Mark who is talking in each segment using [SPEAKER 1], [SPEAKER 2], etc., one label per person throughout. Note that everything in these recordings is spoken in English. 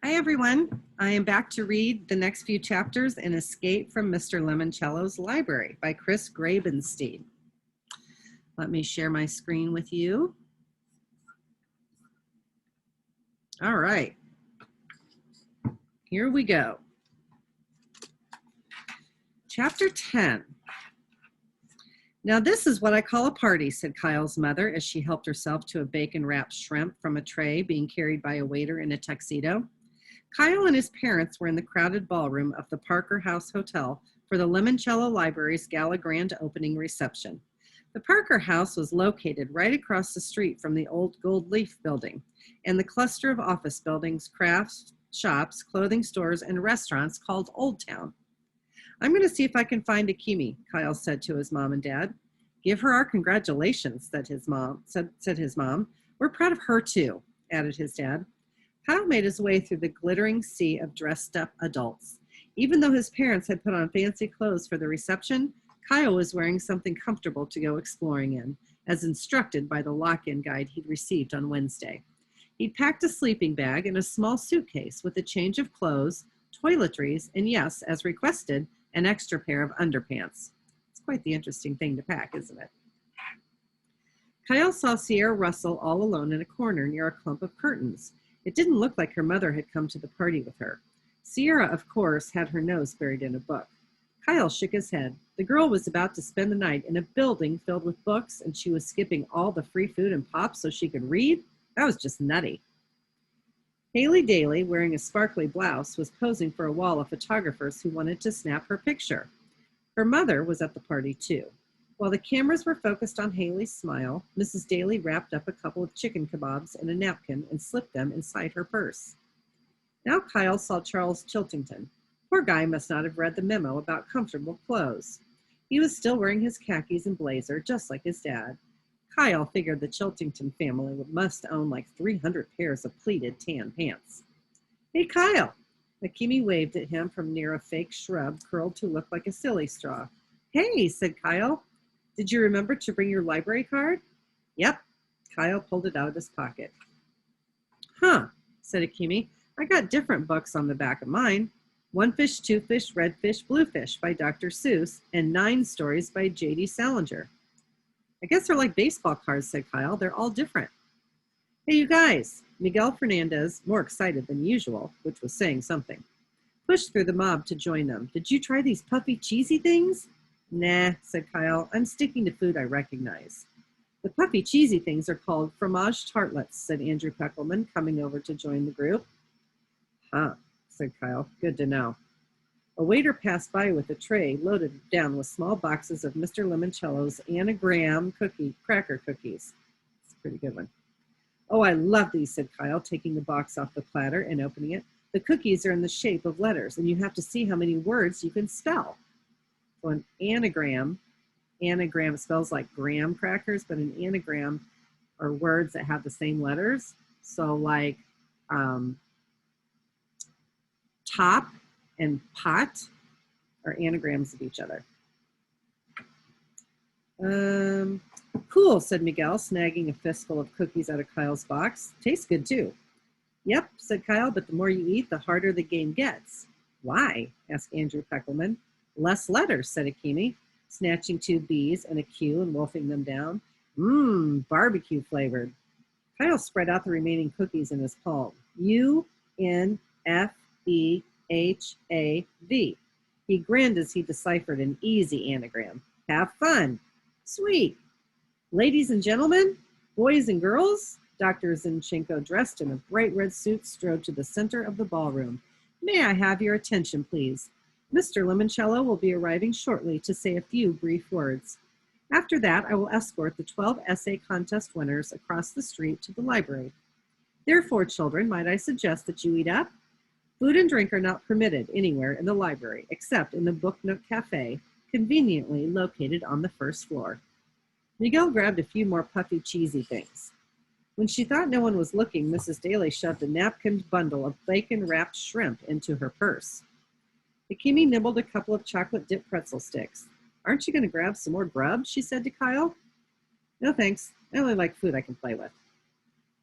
[SPEAKER 1] Hi, everyone. I am back to read the next few chapters in Escape from Mr. Lemoncello's Library by Chris Grabenstein. Let me share my screen with you. All right. Here we go. Chapter 10. Now this is what I call a party, said Kyle's mother as she helped herself to a bacon-wrapped shrimp from a tray being carried by a waiter in a tuxedo. Kyle and his parents were in the crowded ballroom of the Parker House Hotel for the Lemoncello Library's Gala Grand Opening reception. The Parker House was located right across the street from the old Gold Leaf building and the cluster of office buildings, crafts, shops, clothing stores, and restaurants called Old Town. I'm going to see if I can find Akimi, Kyle said to his mom and dad. Give her our congratulations, said his mom. We're proud of her too, added his dad. Kyle made his way through the glittering sea of dressed-up adults. Even though his parents had put on fancy clothes for the reception, Kyle was wearing something comfortable to go exploring in, as instructed by the lock-in guide he'd received on Wednesday. He'd packed a sleeping bag and a small suitcase with a change of clothes, toiletries, and yes, as requested, an extra pair of underpants. It's quite the interesting thing to pack, isn't it? Kyle saw Sierra Russell all alone in a corner near a clump of curtains. It didn't look like her mother had come to the party with her. Sierra, of course, had her nose buried in a book. Kyle shook his head. The girl was about to spend the night in a building filled with books, and she was skipping all the free food and pop so she could read? That was just nutty. Haley Daly, wearing a sparkly blouse, was posing for a wall of photographers who wanted to snap her picture. Her mother was at the party, too. While the cameras were focused on Haley's smile, Mrs. Daly wrapped up a couple of chicken kebabs in a napkin and slipped them inside her purse. Now Kyle saw Charles Chiltington. Poor guy must not have read the memo about comfortable clothes. He was still wearing his khakis and blazer, just like his dad. Kyle figured the Chiltington family must own like 300 pairs of pleated tan pants. Hey, Kyle! Akimi waved at him from near a fake shrub curled to look like a silly straw. Hey, said Kyle. Did you remember to bring your library card? Yep. Kyle pulled it out of his pocket. Huh, said Akimi. I got different books on the back of mine. One Fish, Two Fish, Red Fish, Blue Fish by Dr. Seuss and 9 stories by J.D. Salinger. I guess they're like baseball cards, said Kyle. They're all different. Hey, you guys. Miguel Fernandez, more excited than usual, which was saying something, pushed through the mob to join them. Did you try these puffy, cheesy things? Nah, said Kyle. I'm sticking to food I recognize. The puffy, cheesy things are called fromage tartlets, said Andrew Peckelman, coming over to join the group. Huh, said Kyle. Good to know. A waiter passed by with a tray loaded down with small boxes of Mr. Lemoncello's anagram cracker cookies. It's a pretty good one. Oh, I love these, said Kyle, taking the box off the platter and opening it. The cookies are in the shape of letters, and you have to see how many words you can spell. So an anagram spells like graham crackers, but an anagram are words that have the same letters. So like top and pot are anagrams of each other. Cool, said Miguel, snagging a fistful of cookies out of Kyle's box. Tastes good too. Yep, said Kyle, but the more you eat, the harder the game gets. Why? Asked Andrew Peckelman. Less letters, said Akimi, snatching 2 B's and a Q and wolfing them down. Barbecue flavored. Kyle spread out the remaining cookies in his palm. U-N-F-E-H-A-V. He grinned as he deciphered an easy anagram. Have fun. Sweet. Ladies and gentlemen, boys and girls, Dr. Zinchenko, dressed in a bright red suit, strode to the center of the ballroom. May I have your attention, please? Mr. Lemoncello will be arriving shortly to say a few brief words. After that, I will escort the 12 essay contest winners across the street to the library. Therefore, children, might I suggest that you eat up? Food and drink are not permitted anywhere in the library except in the Book Nook Cafe, conveniently located on the first floor. Miguel grabbed a few more puffy, cheesy things. When she thought no one was looking, Mrs. Daly shoved a napkined bundle of bacon-wrapped shrimp into her purse. Akimi nibbled a couple of chocolate-dipped pretzel sticks. Aren't you going to grab some more grub? She said to Kyle. No, thanks. I only like food I can play with.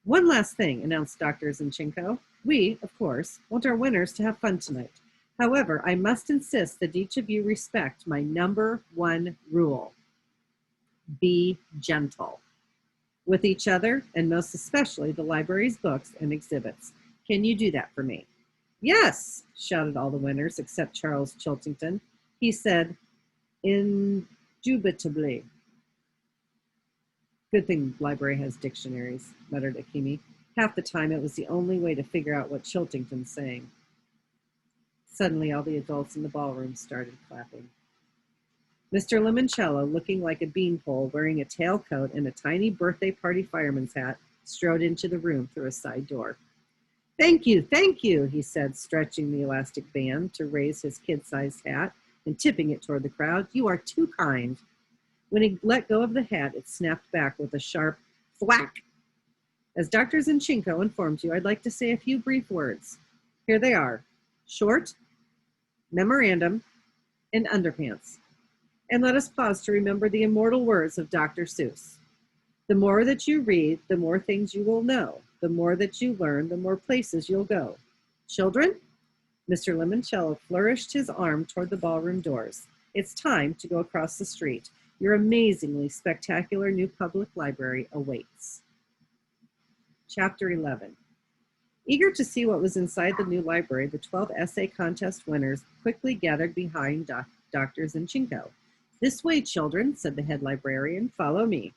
[SPEAKER 1] One last thing, announced Dr. Zinchenko. We, of course, want our winners to have fun tonight. However, I must insist that each of you respect my number one rule. Be gentle with each other, and most especially the library's books and exhibits. Can you do that for me? Yes, shouted all the winners except Charles Chiltington. He said, indubitably. Good thing the library has dictionaries, muttered Akimi. Half the time it was the only way to figure out what Chiltington's saying. Suddenly all the adults in the ballroom started clapping. Mr. Lemoncello, looking like a beanpole, wearing a tailcoat and a tiny birthday party fireman's hat, strode into the room through a side door. Thank you, he said, stretching the elastic band to raise his kid-sized hat and tipping it toward the crowd. You are too kind. When he let go of the hat, it snapped back with a sharp thwack. As Dr. Zinchenko informed you, I'd like to say a few brief words. Here they are: short, memorandum, and underpants. And let us pause to remember the immortal words of Dr. Seuss. The more that you read, the more things you will know. The more that you learn, the more places you'll go. Children, Mr. Lemoncello flourished his arm toward the ballroom doors. It's time to go across the street. Your amazingly spectacular new public library awaits. Chapter 11. Eager to see what was inside the new library, the 12 essay contest winners quickly gathered behind Dr. Zinchenko. This way, children, said the head librarian. Follow me.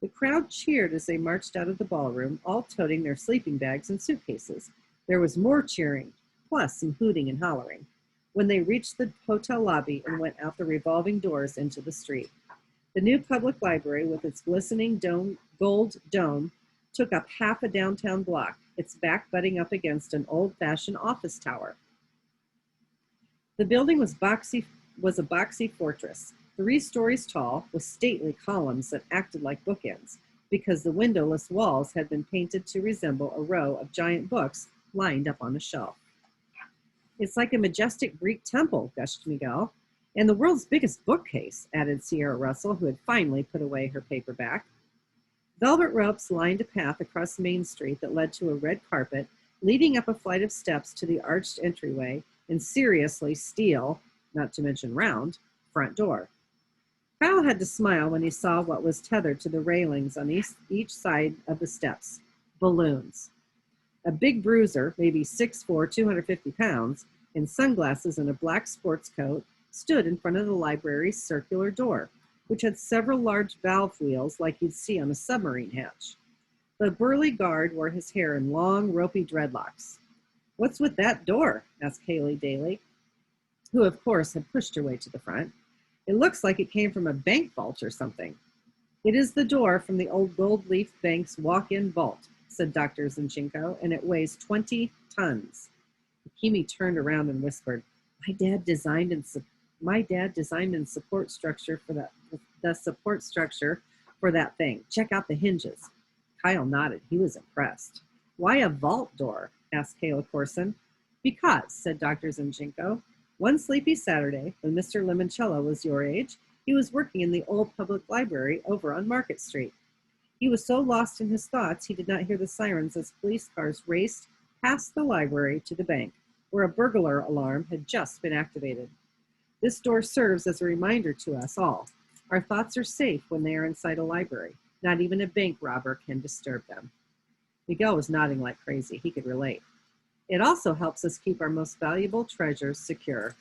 [SPEAKER 1] The crowd cheered as they marched out of the ballroom, all toting their sleeping bags and suitcases. There was more cheering, plus some hooting and hollering, when they reached the hotel lobby and went out the revolving doors into the street. The new public library, with its glistening gold dome, took up half a downtown block, its back butting up against an old-fashioned office tower. The building was a boxy fortress, 3 stories tall, with stately columns that acted like bookends, because the windowless walls had been painted to resemble a row of giant books lined up on a shelf. It's like a majestic Greek temple, gushed Miguel. And the world's biggest bookcase, added Sierra Russell, who had finally put away her paperback. Velvet ropes lined a path across Main Street that led to a red carpet, leading up a flight of steps to the arched entryway and seriously steel, not to mention round, front door. Kyle had to smile when he saw what was tethered to the railings on each side of the steps. Balloons. A big bruiser, maybe 6'4", 250 pounds, in sunglasses and a black sports coat, stood in front of the library's circular door, which had several large valve wheels like you'd see on a submarine hatch. The burly guard wore his hair in long, ropey dreadlocks. What's with that door? Asked Haley Daly, who, of course, had pushed her way to the front. It looks like it came from a bank vault or something. It is the door from the old Gold Leaf Bank's walk-in vault, said Dr. Zinchenko, and it weighs 20 tons. Akimi turned around and whispered, My dad designed and support structure for the support structure for that thing. Check out the hinges. Kyle nodded. He was impressed. Why a vault door? Asked Kayla Corson. Because, said Dr. Zinchenko, one sleepy Saturday, when Mr. Lemoncello was your age, he was working in the old public library over on Market Street. He was so lost in his thoughts he did not hear the sirens as police cars raced past the library to the bank, where a burglar alarm had just been activated. This door serves as a reminder to us all. Our thoughts are safe when they are inside a library. Not even a bank robber can disturb them. Miguel was nodding like crazy. He could relate. It also helps us keep our most valuable treasures secure.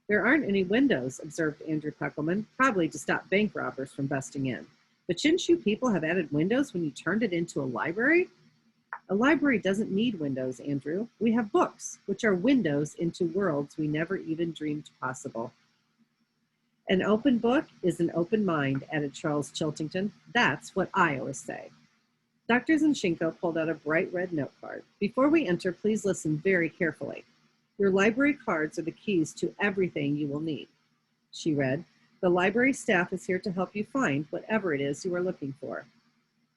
[SPEAKER 1] There aren't any windows, observed Andrew Puckelman, probably to stop bank robbers from busting in. But shouldn't you people have added windows when you turned it into a library? A library doesn't need windows, Andrew. We have books, which are windows into worlds we never even dreamed possible. An open book is an open mind, added Charles Chiltington. That's what I always say. Dr. Zinchenko pulled out a bright red note card. Before we enter, please listen very carefully. Your library cards are the keys to everything you will need. She read, The library staff is here to help you find whatever it is you are looking for.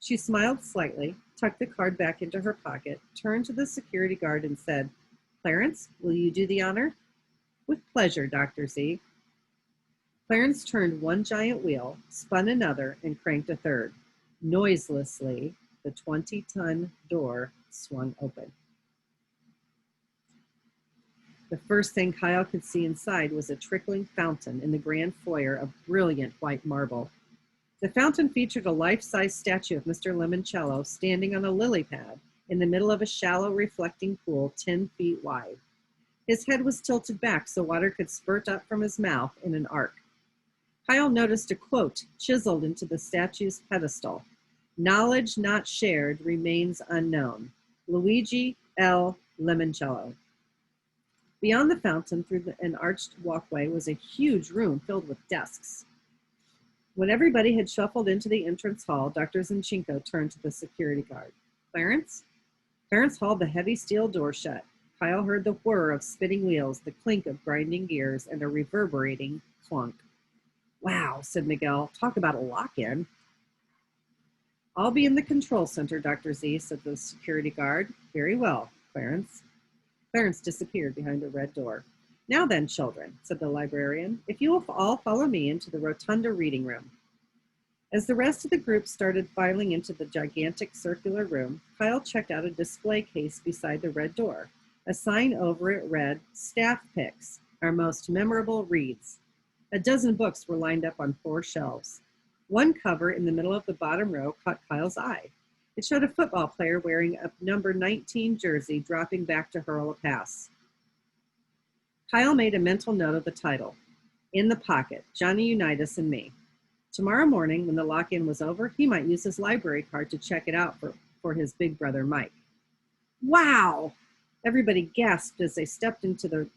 [SPEAKER 1] She smiled slightly, tucked the card back into her pocket, turned to the security guard and said, Clarence, will you do the honor? With pleasure, Dr. Z. Clarence turned one giant wheel, spun another, and cranked a third. Noiselessly, the 20-ton door swung open. The first thing Kyle could see inside was a trickling fountain in the grand foyer of brilliant white marble. The fountain featured a life-size statue of Mr. Lemoncello standing on a lily pad in the middle of a shallow reflecting pool 10 feet wide. His head was tilted back so water could spurt up from his mouth in an arc. Kyle noticed a quote chiseled into the statue's pedestal: "Knowledge not shared remains unknown. Luigi L. Lemoncello." Beyond the fountain, through an arched walkway, was a huge room filled with desks. When everybody had shuffled into the entrance hall, Dr. Zinchenko turned to the security guard. "Clarence?" Clarence hauled the heavy steel door shut. Kyle heard the whir of spinning wheels, the clink of grinding gears, and a reverberating clunk. "Wow," said Miguel. "Talk about a lock-in." "I'll be in the control center, Dr. Z," said the security guard. "Very well, Clarence." Clarence disappeared behind a red door. "Now then, children," said the librarian, "if you will all follow me into the rotunda reading room." As the rest of the group started filing into the gigantic circular room, Kyle checked out a display case beside the red door. A sign over it read, "Staff Picks, our most memorable reads." A dozen books were lined up on 4 shelves. One cover in the middle of the bottom row caught Kyle's eye. It showed a football player wearing a number 19 jersey dropping back to hurl a pass. Kyle made a mental note of the title, "In the Pocket, Johnny Unitas and Me." Tomorrow morning, when the lock-in was over, he might use his library card to check it out for his big brother, Mike. "Wow!" Everybody gasped as they stepped into the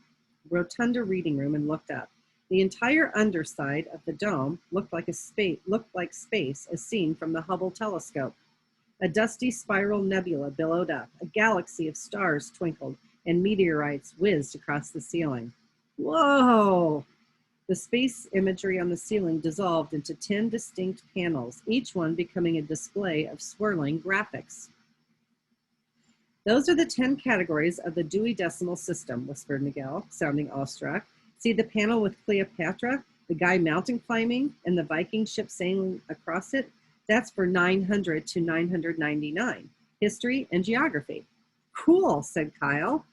[SPEAKER 1] rotunda reading room and looked up. The entire underside of the dome looked like space as seen from the Hubble telescope. A dusty spiral nebula billowed up. A galaxy of stars twinkled, and meteorites whizzed across the ceiling. Whoa! The space imagery on the ceiling dissolved into 10 distinct panels, each one becoming a display of swirling graphics. "Those are the 10 categories of the Dewey Decimal System," whispered Miguel, sounding awestruck. "See the panel with Cleopatra, the guy mountain climbing, and the Viking ship sailing across it? That's for 900 to 999, history and geography." "Cool," said Kyle.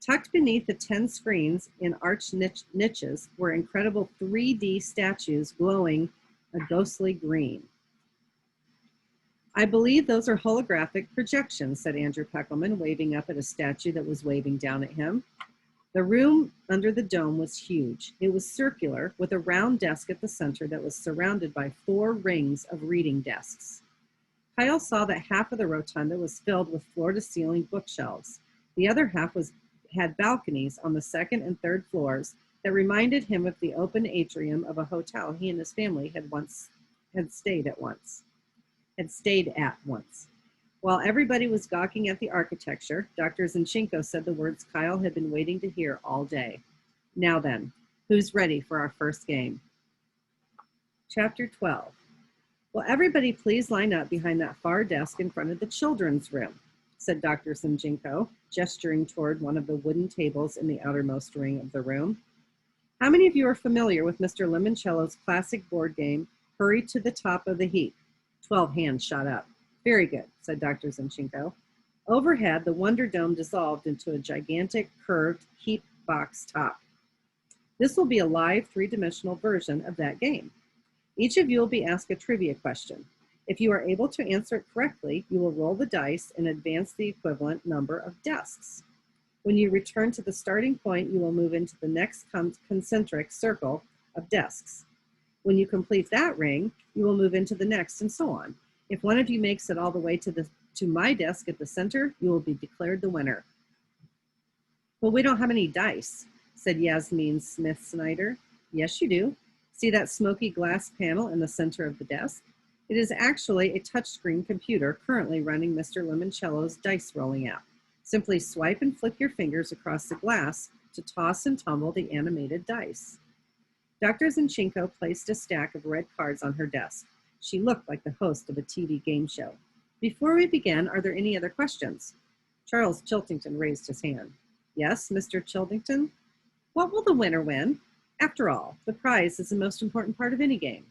[SPEAKER 1] Tucked beneath the 10 screens in arched niches were incredible 3D statues glowing a ghostly green. "I believe those are holographic projections," said Andrew Peckelman, waving up at a statue that was waving down at him. The room under the dome was huge. It was circular, with a round desk at the center that was surrounded by 4 rings of reading desks. Kyle saw that half of the rotunda was filled with floor-to-ceiling bookshelves. The other half had balconies on the 2nd and 3rd floors that reminded him of the open atrium of a hotel he and his family had stayed at once. While everybody was gawking at the architecture, Dr. Zinchenko said the words Kyle had been waiting to hear all day. "Now then, who's ready for our first game?" Chapter 12. "Will everybody please line up behind that far desk in front of the children's room," said Dr. Zinchenko, gesturing toward one of the wooden tables in the outermost ring of the room. "How many of you are familiar with Mr. Lemoncello's classic board game, Hurry to the Top of the Heap?" 12 hands shot up. "Very good," said Dr. Zinchenko. Overhead, the Wonder Dome dissolved into a gigantic curved heap box top. This will be a live 3-dimensional version of that game. Each of you will be asked a trivia question. If you are able to answer it correctly, you will roll the dice and advance the equivalent number of desks. When you return to the starting point, you will move into the next concentric circle of desks. When you complete that ring, you will move into the next, and so on. If one of you makes it all the way to my desk at the center, you will be declared the winner. "Well, we don't have any dice," said Yasmin Smith-Snyder. "Yes, you do. See that smoky glass panel in the center of the desk? It is actually a touchscreen computer currently running Mr. Lemoncello's dice rolling app. Simply swipe and flick your fingers across the glass to toss and tumble the animated dice." Dr. Zinchenko placed a stack of red cards on her desk. She looked like the host of a TV game show. "Before we begin, are there any other questions?" Charles Chiltington raised his hand. "Yes, Mr. Chiltington? What will the winner win? After all, the prize is the most important part of any game."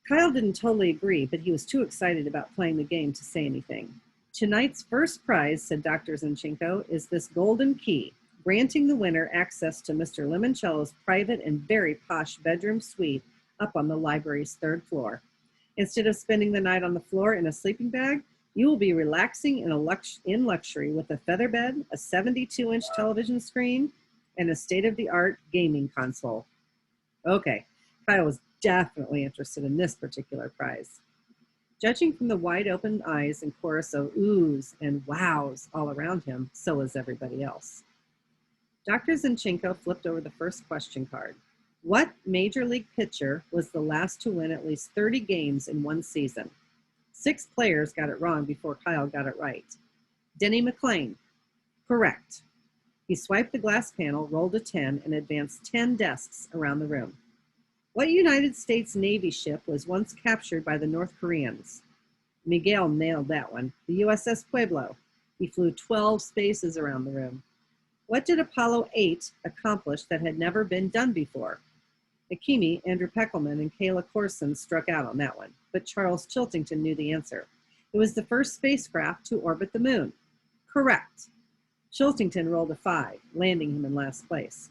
[SPEAKER 1] Kyle didn't totally agree, but he was too excited about playing the game to say anything. Tonight's first prize, said Dr. Zinchenko, is this golden key, granting the winner access to Mr. Lemoncello's private and very posh bedroom suite up on the library's third floor. Instead of spending the night on the floor in a sleeping bag, you will be relaxing in luxury with a feather bed, a 72-inch television screen, and a state-of-the-art gaming console. Okay, Kyle was definitely interested in this particular prize. Judging from the wide-open eyes and chorus of oohs and wows all around him, so was everybody else. Dr. Zinchenko flipped over the first question card. What major league pitcher was the last to win at least 30 games in one season? 6 players got it wrong before Kyle got it right. Denny McLain. Correct. He swiped the glass panel, rolled a 10, and advanced 10 desks around the room. What United States Navy ship was once captured by the North Koreans? Miguel nailed that one. The USS Pueblo. He flew 12 spaces around the room. What did Apollo 8 accomplish that had never been done before? Akimi, Andrew Peckelman, and Kayla Corson struck out on that one, but Charles Chiltington knew the answer. It was the first spacecraft to orbit the moon. Correct. Chiltington rolled a 5, landing him in last place.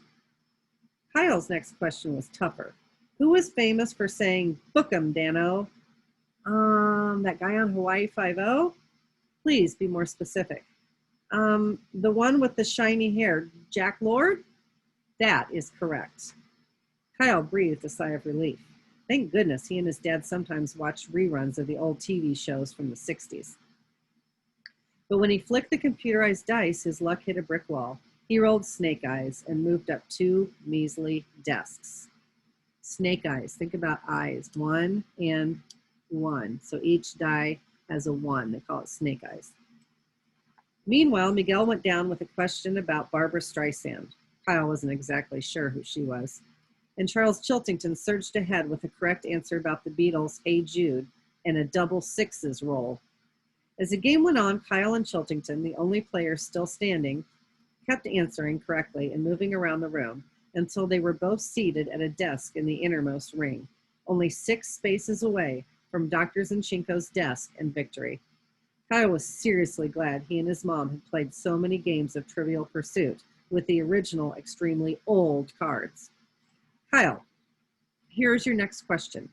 [SPEAKER 1] Kyle's next question was tougher. Who was famous for saying, "Book 'em, Dano"? That guy on Hawaii Five-0? Please be more specific. The one with the shiny hair, Jack Lord? That is correct. Kyle breathed a sigh of relief. Thank goodness he and his dad sometimes watched reruns of the old TV shows from the 60s. But when he flicked the computerized dice, his luck hit a brick wall. He rolled snake eyes and moved up 2 measly desks. Snake eyes, think about eyes, 1 and 1. So each die has a 1. They call it snake eyes. Meanwhile, Miguel went down with a question about Barbra Streisand. Kyle wasn't exactly sure who she was. And Charles Chiltington surged ahead with a correct answer about the Beatles' Hey Jude and a double sixes roll. As the game went on, Kyle and Chiltington, the only players still standing, kept answering correctly and moving around the room until they were both seated at a desk in the innermost ring, only 6 spaces away from Dr. Zinchenko's desk and victory. Kyle was seriously glad he and his mom had played so many games of Trivial Pursuit with the original extremely old cards. Kyle, here's your next question.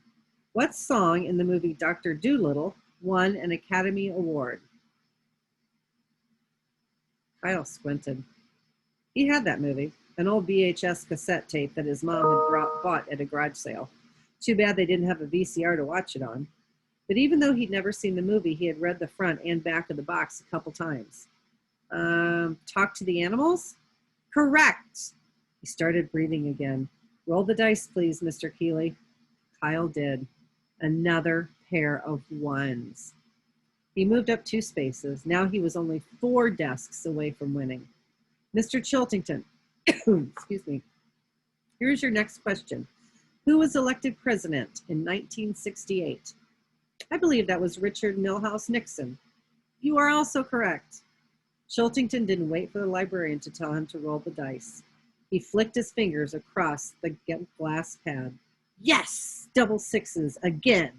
[SPEAKER 1] What song in the movie Dr. Dolittle won an Academy Award? Kyle squinted. He had that movie, an old VHS cassette tape that his mom had bought at a garage sale. Too bad they didn't have a VCR to watch it on. But even though he'd never seen the movie, he had read the front and back of the box a couple times. Talk to the Animals? Correct. He started breathing again. Roll the dice, please, Mr. Keeley. Kyle did. Another pair of 1s. He moved up 2 spaces. Now he was only 4 desks away from winning. Mr. Chiltington, excuse me. Here's your next question. Who was elected president in 1968? I believe that was Richard Milhouse Nixon. You are also correct. Chiltington didn't wait for the librarian to tell him to roll the dice. He flicked his fingers across the glass pad. Yes! Double sixes again.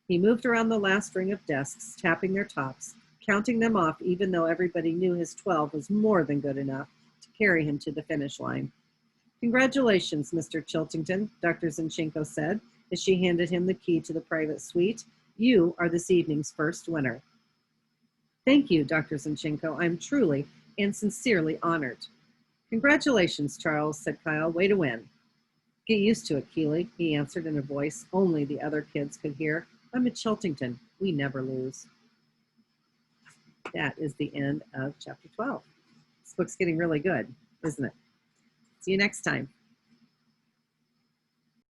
[SPEAKER 1] He moved around the last ring of desks, tapping their tops, counting them off even though everybody knew his 12 was more than good enough to carry him to the finish line. Congratulations, Mr. Chiltington, Dr. Zinchenko said as she handed him the key to the private suite. You are this evening's first winner. Thank you, Dr. Zinchenko. I'm truly and sincerely honored. Congratulations, Charles, said Kyle. Way to win. Get used to it, Keeley, he answered in a voice only the other kids could hear. I'm at Chiltington. We never lose. That is the end of chapter 12. This book's getting really good, isn't it? See you next time.